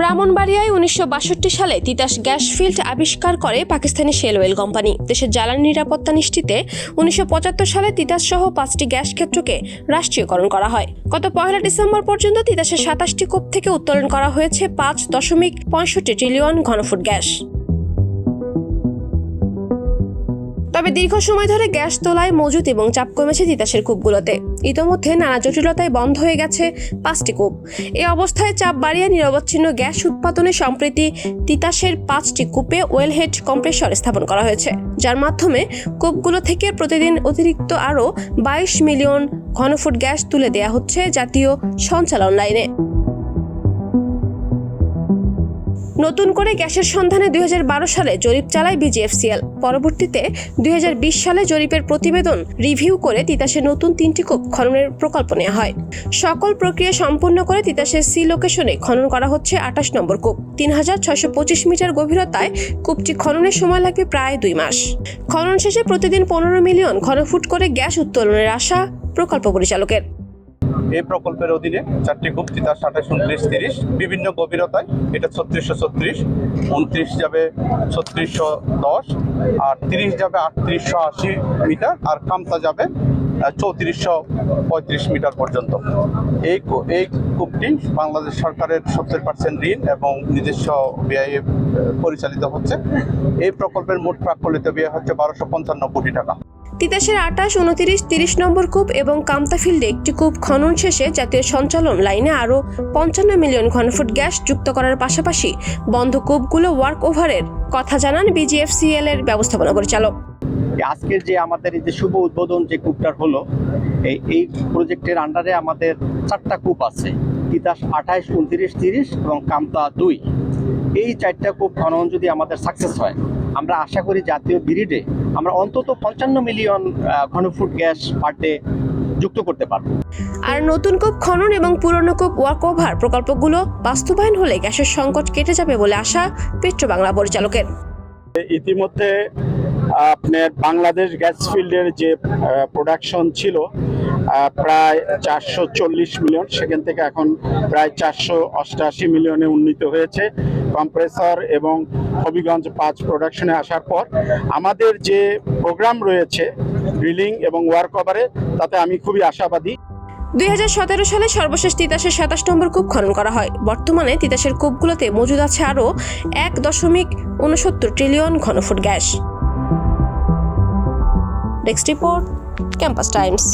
ব্রাহ্মণবাড়িয়ায় ১৯৬২ সালে Titas gas field আবিষ্কার করে পাকিস্তানি শেল ওয়েল কোম্পানি। দেশের জ্বালানি নিরাপত্তা নিশ্চিতে ১৯৭৫ সালে তিতাস সহ ৫টি গ্যাস ক্ষেত্রকে রাষ্ট্রীয়করণ করা হয়। গত ১ ডিসেম্বর পর্যন্ত তিতাসের ২৭টি কূপ থেকে উত্তোলন করা হয়েছে ৫.৬৫ ট্রিলিয়ন ঘনফুট গ্যাস। তবে দীর্ঘ সময় ধরে গ্যাস তোলায় মজুত এবং চাপ কমেছে তিতাসের কূপগুলোতে। ইতোমধ্যে নানা জটিলতায় বন্ধ হয়ে গেছে 5টি কূপ। এই অবস্থায় চাপ বাড়িয়ে নিরবচ্ছিন্ন গ্যাস উৎপাদনে সম্প্রতি তিতাসের 5টি কূপে ওয়েলহেড কম্প্রেসর স্থাপন করা হয়েছে, যার মাধ্যমে কূপগুলো থেকে প্রতিদিন অতিরিক্ত আরও 22 মিলিয়ন ঘনফুট গ্যাস তুলে দেওয়া হচ্ছে জাতীয় সঞ্চালন লাইনে। নতুন করে গ্যাসের সন্ধানে 2012 সালে জরিপ চালায় বিজিএফসিএল। পরবর্তীতে 2020 সালে জরিপের প্রতিবেদন রিভিউ করে তিতাসের নতুন 3টি কূপ খননের প্রকল্প নেওয়া হয়। সকল প্রক্রিয়া সম্পূর্ণ করে তিতাসের সি লোকেশনে খনন করা হচ্ছে 28 নম্বর কূপ। 3625 মিটার গভীরতায় কূপটি খননের সময় লাগবে প্রায় 2 মাস। খনন শেষে প্রতিদিন 15 মিলিয়ন ঘনফুট করে গ্যাস উত্তোলনের আশা প্রকল্প পরিচালকের। এই প্রকল্পের অধীনে 4টি কূপ তিতাস 28, 29, 30 বিভিন্ন গভীরতায়। এটা 3636, 29 যাবে 3610, আর 30 যাবে 3880 মিটার, আর কামতা যাবে 3435 মিটার পর্যন্ত। এই কূপটি বাংলাদেশ সরকারের 70% ঋণ এবং নিজস্ব ব্যয়ে পরিচালিত হচ্ছে। এই প্রকল্পের মোট প্রাক্কলিত ব্যয় হচ্ছে 1255 কোটি টাকা। তিতাসের 28, 29, 30 নম্বর কূপ এবং কামতা ফিল্ডে একটি কূপ খনন শেষে জাতীয় সঞ্চালন লাইনে আরও 55 মিলিয়ন ঘনফুট গ্যাস যুক্ত করার পাশাপাশি বন্ধ কূপগুলো ওয়ার্ক ওভারের কথা জানান বিজিএফসিএল এর ব্যবস্থাপনা পরিচালক। আজকের যে আমাদের এই যে শুভ উদ্বোধন যে কূপটার হলো, এই প্রজেক্টের আন্ডারে আমাদের 4টা কূপ আছে, তিতাস 28, 29, 30 এবং কামতা 2। এই 4টা কূপ খনন যদি আমাদের সাকসেস হয়, আমরা আশা করি জাতীয় গ্রিডে আমরা অন্তত 55 মিলিয়ন ঘনফুট গ্যাস পার ডে যুক্ত করতে পারব। আর নতুন কূপ খনন এবং পুরনো কূপ ওয়ার্ক ওভার প্রকল্পগুলো বাস্তবায়ন হলে গ্যাসের সংকট কেটে যাবে বলে আশা পেট্রোবাংলা পরিচালকের। ইতিমধ্যে আপনার বাংলাদেশ গ্যাস ফিল্ডের যে প্রোডাকশন ছিল প্রায় 440 মিলিয়ন, সেখান থেকে এখন প্রায় 488 মিলিয়নে উন্নীত হয়েছে। কম্প্রেসর এবং হবিগঞ্জ 5 প্রোডাকশনে আসার পর আমাদের যে প্রোগ্রাম রয়েছে ড্রিলিং এবং ওয়ার্ক ওভারে, তাতে আমি খুবই আশাবাদী। 2017 সালে সর্বশেষ তিতাসের 27 নম্বর কূপ খনন করা হয়। বর্তমানে তিতাসের কূপগুলোতে মজুদ আছে আরও 1.69 ট্রিলিয়ন ঘনফুট gas. Desk report, Campus Times.